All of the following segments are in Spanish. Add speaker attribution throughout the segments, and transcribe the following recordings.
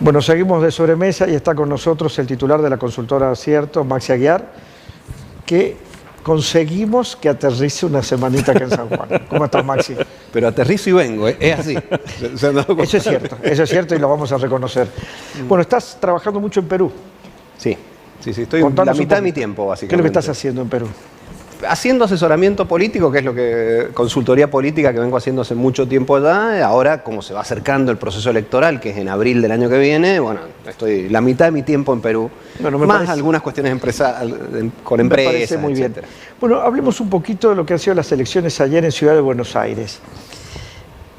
Speaker 1: Bueno, seguimos de sobremesa y está con nosotros el titular de la consultora Acierto, Maxi Aguiar, que conseguimos que aterrice una semanita acá en San Juan. ¿Cómo estás, Maxi?
Speaker 2: Pero aterrizo y vengo, es así.
Speaker 1: Eso es cierto y lo vamos a reconocer. Bueno, estás trabajando mucho en Perú.
Speaker 2: Sí, estoy la mitad de mi tiempo, básicamente.
Speaker 1: ¿Qué es lo que estás haciendo en Perú?
Speaker 2: Haciendo asesoramiento político, que es lo que consultoría política que vengo haciendo hace mucho tiempo ya. Ahora, como se va acercando el proceso electoral, que es en abril del año que viene, bueno, estoy la mitad de mi tiempo en Perú. Bueno, más algunas cuestiones con empresas,
Speaker 1: me parece muy bien. Bueno, hablemos un poquito de lo que han sido las elecciones ayer en Ciudad de Buenos Aires.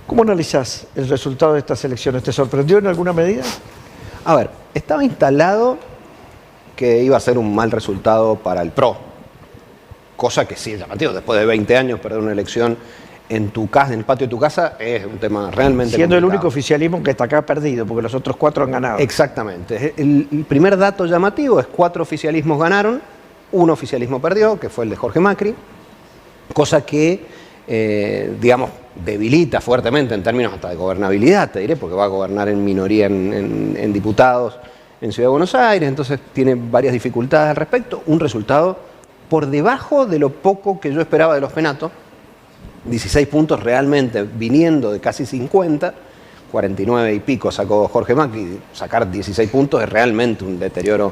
Speaker 1: ¿Cómo analizás el resultado de estas elecciones? ¿Te sorprendió en alguna medida?
Speaker 2: A ver, estaba instalado que iba a ser un mal resultado para el PRO. Cosa que sí es llamativo, después de 20 años perder una elección en tu casa, en el patio de tu casa, es un tema realmente
Speaker 1: siendo
Speaker 2: complicado.
Speaker 1: El único oficialismo que está acá perdido, porque los otros 4 han ganado.
Speaker 2: Exactamente. El primer dato llamativo es 4 oficialismos ganaron, un oficialismo perdió, que fue el de Jorge Macri, cosa que, digamos, debilita fuertemente en términos hasta de gobernabilidad, te diré, porque va a gobernar en minoría en diputados en Ciudad de Buenos Aires, entonces tiene varias dificultades al respecto. Un resultado por debajo de lo poco que yo esperaba de los Penato, 16 puntos realmente, viniendo de casi 50, 49 y pico sacó Jorge Macri, sacar 16 puntos es realmente un deterioro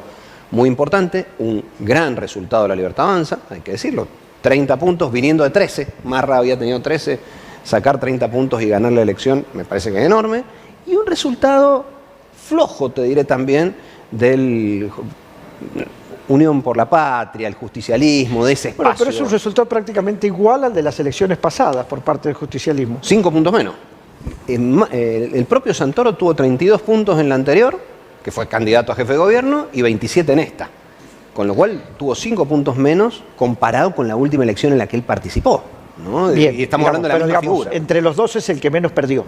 Speaker 2: muy importante, un gran resultado de La Libertad Avanza, hay que decirlo, 30 puntos viniendo de 13, Marra había tenido 13, sacar 30 puntos y ganar la elección me parece que es enorme, y un resultado flojo, te diré también, del Unión por la Patria, el justicialismo, de ese espacio.
Speaker 1: Bueno, pero es un resultado prácticamente igual al de las elecciones pasadas por parte del justicialismo.
Speaker 2: 5 puntos menos. El propio Santoro tuvo 32 puntos en la anterior, que fue candidato a jefe de gobierno, y 27 en esta. Con lo cual tuvo 5 puntos menos comparado con la última elección en la que él participó, ¿no?
Speaker 1: Bien,
Speaker 2: y estamos hablando de la misma figura.
Speaker 1: Entre los dos es el que menos perdió.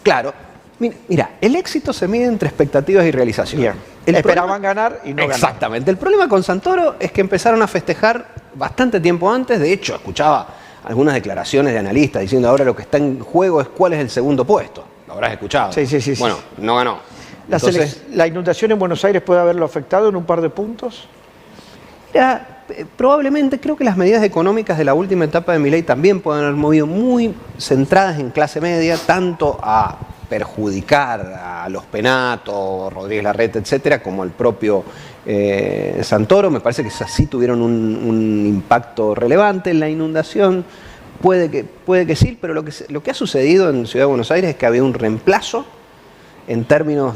Speaker 2: Claro. Mira, el éxito se mide entre expectativas y realización.
Speaker 1: Esperaban ganar y no ganaron.
Speaker 2: Exactamente. El problema con Santoro es que empezaron a festejar bastante tiempo antes. De hecho, escuchaba algunas declaraciones de analistas diciendo ahora lo que está en juego es cuál es el segundo puesto. Lo habrás escuchado.
Speaker 1: Sí.
Speaker 2: Bueno, no ganó.
Speaker 1: Entonces, ¿la inundación en Buenos Aires puede haberlo afectado en un par de puntos?
Speaker 2: Probablemente, creo que las medidas económicas de la última etapa de Milei también pueden haber movido muy centradas en clase media, tanto a perjudicar a los Penato, Rodríguez Larreta, etcétera, como al propio Santoro. Me parece que sí tuvieron un impacto relevante en la inundación. Puede que sí, pero lo que ha sucedido en Ciudad de Buenos Aires es que había un reemplazo en términos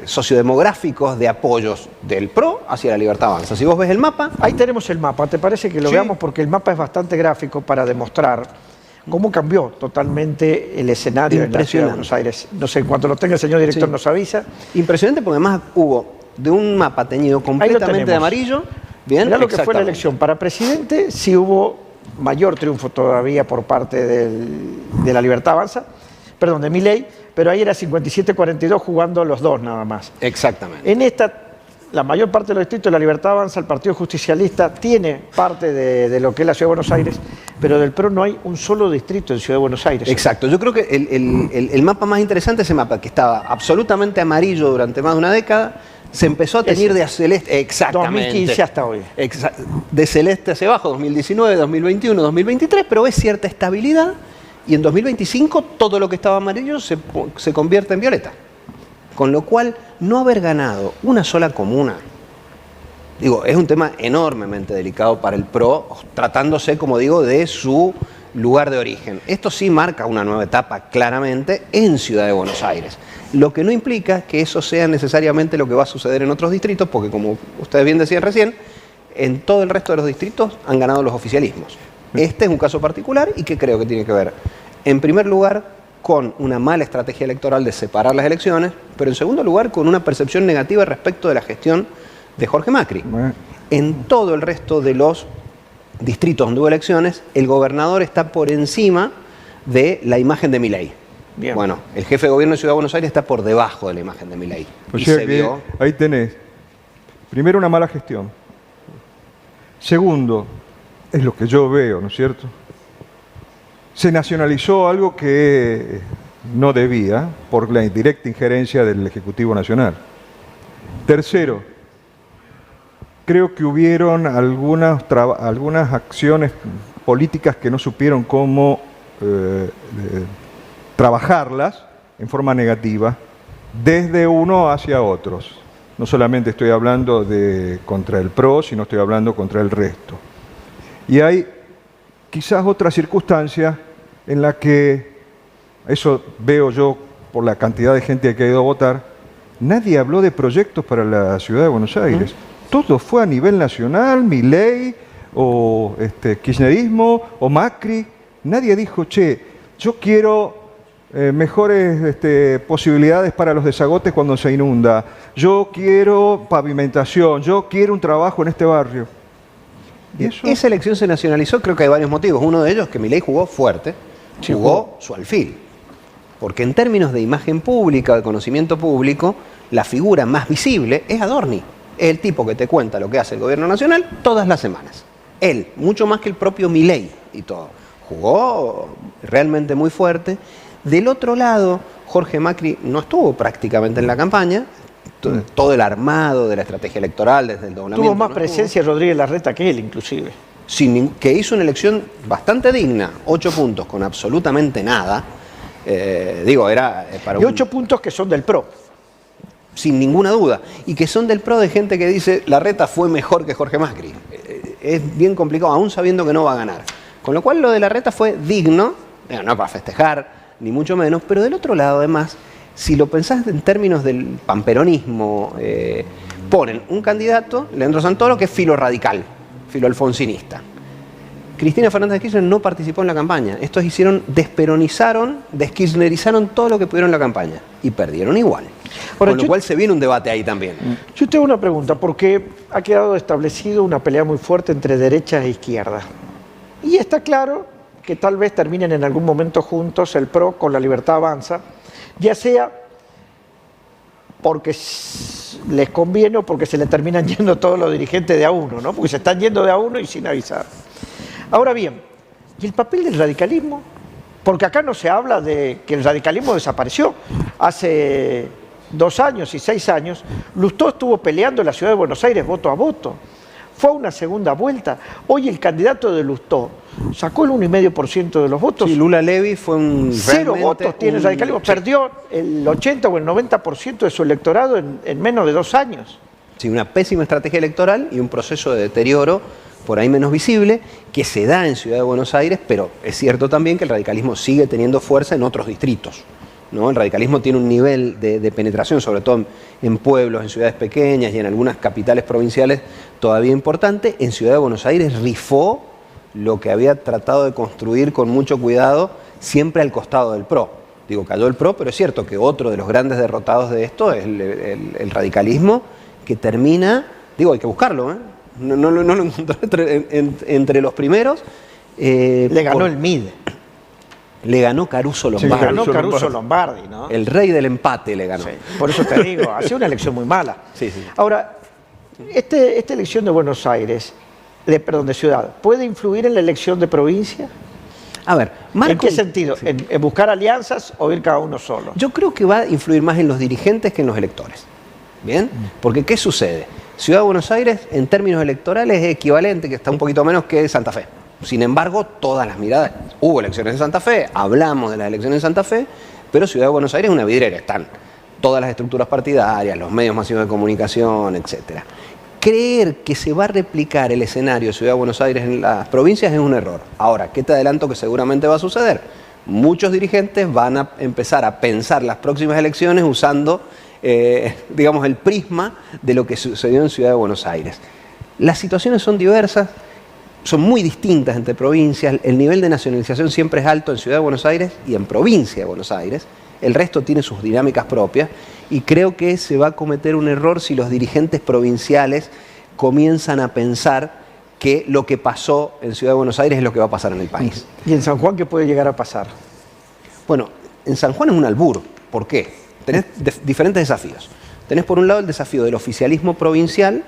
Speaker 2: sociodemográficos de apoyos del PRO hacia La Libertad Avanza. Si vos ves el mapa...
Speaker 1: Ahí tenemos el mapa. ¿Te parece que lo veamos? Porque el mapa es bastante gráfico para demostrar cómo cambió totalmente el escenario en la Ciudad de Buenos Aires. No sé, cuando lo tenga el señor director nos avisa.
Speaker 2: Impresionante porque además hubo de un mapa teñido completamente de amarillo. Bien,
Speaker 1: mirá lo que fue la elección. Para presidente sí hubo mayor triunfo todavía por parte de La Libertad Avanza, perdón, de Milei, pero ahí era 57-42 jugando los dos nada más.
Speaker 2: Exactamente.
Speaker 1: En esta, la mayor parte de los distritos de La Libertad Avanza, el Partido Justicialista tiene parte de lo que es la Ciudad de Buenos Aires, pero del PRO no hay un solo distrito en Ciudad de Buenos Aires.
Speaker 2: Exacto. Yo creo que el mapa más interesante es ese mapa, que estaba absolutamente amarillo durante más de una década, se empezó a teñir de celeste. Exactamente.
Speaker 1: 2015 hasta hoy.
Speaker 2: De celeste hacia abajo, 2019, 2021, 2023, pero es cierta estabilidad y en 2025 todo lo que estaba amarillo se convierte en violeta. Con lo cual, no haber ganado una sola comuna, digo, es un tema enormemente delicado para el PRO, tratándose, como digo, de su lugar de origen. Esto sí marca una nueva etapa claramente en Ciudad de Buenos Aires. Lo que no implica que eso sea necesariamente lo que va a suceder en otros distritos, porque como ustedes bien decían recién, en todo el resto de los distritos han ganado los oficialismos. Este es un caso particular y que creo que tiene que ver, en primer lugar, con una mala estrategia electoral de separar las elecciones, pero en segundo lugar con una percepción negativa respecto de la gestión de Jorge Macri. En todo el resto de los distritos donde hubo elecciones, el gobernador está por encima de la imagen de Milei. Bien. Bueno, el jefe de gobierno de Ciudad de Buenos Aires está por debajo de la imagen de Milei.
Speaker 3: O sea que ahí tenés, primero, una mala gestión. Segundo, es lo que yo veo, ¿no es cierto? Se nacionalizó algo que no debía por la directa injerencia del Ejecutivo Nacional. Tercero, creo que hubieron algunas acciones políticas que no supieron cómo trabajarlas en forma negativa desde uno hacia otros. No solamente estoy hablando contra el PRO, sino estoy hablando contra el resto. Y hay quizás otra circunstancia en la que, eso veo yo por la cantidad de gente que ha ido a votar, nadie habló de proyectos para la ciudad de Buenos Aires. Todo fue a nivel nacional, Milei, o kirchnerismo, o Macri. Nadie dijo, che, yo quiero mejores posibilidades para los desagotes cuando se inunda. Yo quiero pavimentación, yo quiero un trabajo en este barrio. ¿Y eso?
Speaker 2: Esa elección se nacionalizó, creo que hay varios motivos. Uno de ellos que Milei jugó fuerte, jugó su alfil. Porque en términos de imagen pública, de conocimiento público, la figura más visible es Adorni. Es el tipo que te cuenta lo que hace el gobierno nacional todas las semanas. Él, mucho más que el propio Milei y todo. Jugó realmente muy fuerte. Del otro lado, Jorge Macri no estuvo prácticamente en la campaña. Todo el armado de la estrategia electoral desde el doblamiento.
Speaker 1: Tuvo más presencia Rodríguez Larreta que él, inclusive.
Speaker 2: Que hizo una elección bastante digna, 8 puntos con absolutamente nada. Era para
Speaker 1: y 8 puntos que son del PRO.
Speaker 2: Sin ninguna duda. Y que son del PRO de gente que dice Larreta fue mejor que Jorge Macri. Es bien complicado, aún sabiendo que no va a ganar. Con lo cual lo de Larreta fue digno, no para festejar, ni mucho menos, pero del otro lado, además, si lo pensás en términos del pamperonismo, ponen un candidato, Leandro Santoro, que es filo radical, filo alfonsinista. Cristina Fernández de Kirchner no participó en la campaña. Estos desperonizaron, deskirchnerizaron todo lo que pudieron en la campaña y perdieron igual. Ahora, con lo cual se viene un debate ahí también.
Speaker 1: Yo tengo una pregunta, porque ha quedado establecido una pelea muy fuerte entre derecha e izquierda. Y está claro que tal vez terminen en algún momento juntos el PRO con La Libertad Avanza, ya sea porque les conviene o porque se le terminan yendo todos los dirigentes de a uno, ¿no? Porque se están yendo de a uno y sin avisar. Ahora bien, ¿y el papel del radicalismo? Porque acá no se habla de que el radicalismo desapareció. Hace 2 años y 6 años, Lustó estuvo peleando en la ciudad de Buenos Aires voto a voto. Fue a una segunda vuelta. Hoy el candidato de Lustó sacó el 1,5% de los votos.
Speaker 2: Sí, Lula Levy fue un...
Speaker 1: 0 votos tiene el radicalismo. Sí. Perdió el 80 o el 90% de su electorado en menos de 2 años.
Speaker 2: Sí, una pésima estrategia electoral y un proceso de deterioro por ahí menos visible, que se da en Ciudad de Buenos Aires, pero es cierto también que el radicalismo sigue teniendo fuerza en otros distritos, ¿no? El radicalismo tiene un nivel de penetración, sobre todo en pueblos, en ciudades pequeñas y en algunas capitales provinciales todavía importante. En Ciudad de Buenos Aires rifó lo que había tratado de construir con mucho cuidado, siempre al costado del PRO. Digo, cayó el PRO, pero es cierto que otro de los grandes derrotados de esto es el radicalismo, que termina, digo, hay que buscarlo, no lo encontré entre los primeros.
Speaker 1: Le ganó el MID.
Speaker 2: Le ganó Caruso Lombardi.
Speaker 1: Sí, ganó Caruso Lombardi, ¿no?
Speaker 2: El rey del empate le ganó.
Speaker 1: Sí, por eso te digo, ha sido una elección muy mala.
Speaker 2: Sí.
Speaker 1: Ahora, esta elección de Buenos Aires, de ciudad, ¿puede influir en la elección de provincia?
Speaker 2: A ver,
Speaker 1: ¿en qué sentido? Sí. ¿En buscar alianzas o ir cada uno solo?
Speaker 2: Yo creo que va a influir más en los dirigentes que en los electores. ¿Bien? Porque ¿qué sucede? Ciudad de Buenos Aires, en términos electorales, es equivalente, que está un poquito menos que Santa Fe. Sin embargo, todas las miradas, hubo elecciones en Santa Fe, hablamos de las elecciones en Santa Fe, pero Ciudad de Buenos Aires es una vidriera, están todas las estructuras partidarias, los medios masivos de comunicación, etc. Creer que se va a replicar el escenario de Ciudad de Buenos Aires en las provincias es un error. Ahora, ¿qué te adelanto que seguramente va a suceder? Muchos dirigentes van a empezar a pensar las próximas elecciones usando, digamos, el prisma de lo que sucedió en Ciudad de Buenos Aires. Las situaciones son diversas, son muy distintas entre provincias, el nivel de nacionalización siempre es alto en Ciudad de Buenos Aires y en provincia de Buenos Aires, el resto tiene sus dinámicas propias y creo que se va a cometer un error si los dirigentes provinciales comienzan a pensar que lo que pasó en Ciudad de Buenos Aires es lo que va a pasar en el país.
Speaker 1: ¿Y en San Juan qué puede llegar a pasar?
Speaker 2: Bueno, en San Juan es un albur. ¿Por qué? Tenés diferentes desafíos. Tenés por un lado el desafío del oficialismo provincial,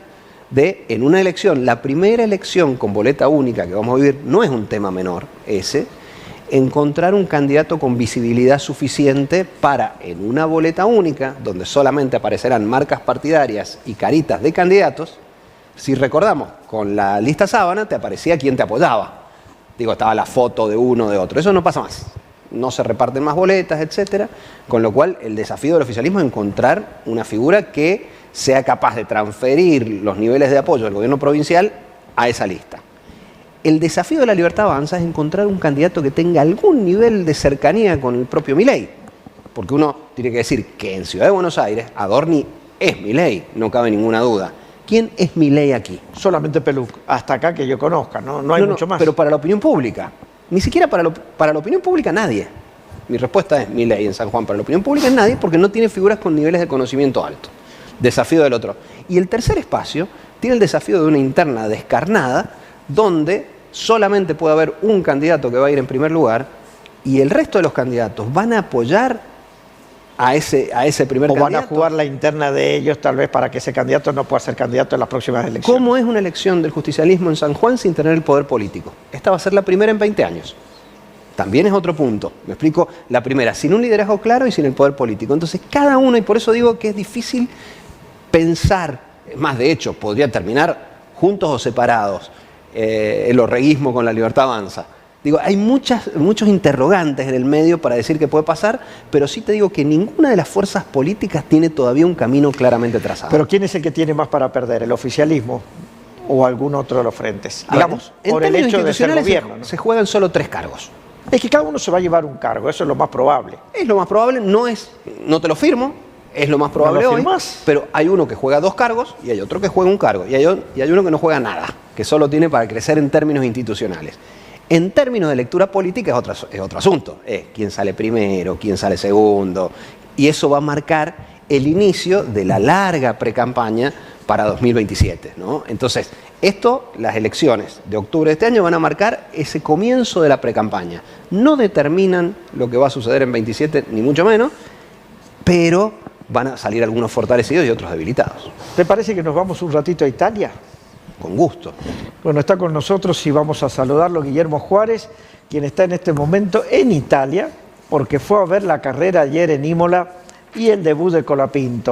Speaker 2: en una elección, la primera elección con boleta única que vamos a vivir, no es un tema menor ese, encontrar un candidato con visibilidad suficiente para, en una boleta única, donde solamente aparecerán marcas partidarias y caritas de candidatos, si recordamos, con la lista sábana te aparecía quién te apoyaba. Digo, estaba la foto de uno, de otro. Eso no pasa más. No se reparten más boletas, etcétera. Con lo cual, el desafío del oficialismo es encontrar una figura que sea capaz de transferir los niveles de apoyo del gobierno provincial a esa lista. El desafío de La Libertad Avanza es encontrar un candidato que tenga algún nivel de cercanía con el propio Milei. Porque uno tiene que decir que en Ciudad de Buenos Aires, Adorni es Milei, no cabe ninguna duda. ¿Quién es Milei aquí?
Speaker 1: Solamente Peluc, hasta acá que yo conozca, no hay mucho más.
Speaker 2: Pero para la opinión pública, ni siquiera para la opinión pública nadie. Mi respuesta es Milei en San Juan, para la opinión pública es nadie, porque no tiene figuras con niveles de conocimiento alto. Desafío del otro. Y el tercer espacio tiene el desafío de una interna descarnada, donde solamente puede haber un candidato que va a ir en primer lugar y el resto de los candidatos van a apoyar a ese primer candidato. O
Speaker 1: van a jugar la interna de ellos tal vez para que ese candidato no pueda ser candidato en las próximas elecciones.
Speaker 2: ¿Cómo es una elección del justicialismo en San Juan sin tener el poder político? Esta va a ser la primera en 20 años. También es otro punto. Me explico. La primera, sin un liderazgo claro y sin el poder político. Entonces, cada uno, y por eso digo que es difícil pensar, es más, de hecho, podría terminar juntos o separados, el orreguismo con La Libertad Avanza. Digo, hay muchos interrogantes en el medio para decir qué puede pasar, pero sí te digo que ninguna de las fuerzas políticas tiene todavía un camino claramente trazado.
Speaker 1: Pero ¿quién es el que tiene más para perder? ¿El oficialismo o algún otro de los frentes? Digamos,
Speaker 2: por el hecho de ser gobierno,
Speaker 1: ¿no?
Speaker 2: Se juegan solo 3 cargos.
Speaker 1: Es que cada uno se va a llevar un cargo, eso es lo más probable.
Speaker 2: Es lo más probable, no te lo firmo, es lo más probable hoy, pero hay uno que juega 2 cargos y hay otro que juega un cargo, y hay uno que no juega nada, que solo tiene para crecer en términos institucionales. En términos de lectura política es otro asunto, quién sale primero, quién sale segundo, y eso va a marcar el inicio de la larga precampaña para 2027, ¿no? Entonces, las elecciones de octubre de este año van a marcar ese comienzo de la precampaña. No determinan lo que va a suceder en 27, ni mucho menos, pero van a salir algunos fortalecidos y otros debilitados.
Speaker 1: ¿Te parece que nos vamos un ratito a Italia?
Speaker 2: Con gusto.
Speaker 1: Bueno, está con nosotros y vamos a saludarlo Guillermo Juárez, quien está en este momento en Italia, porque fue a ver la carrera ayer en Imola y el debut de Colapinto.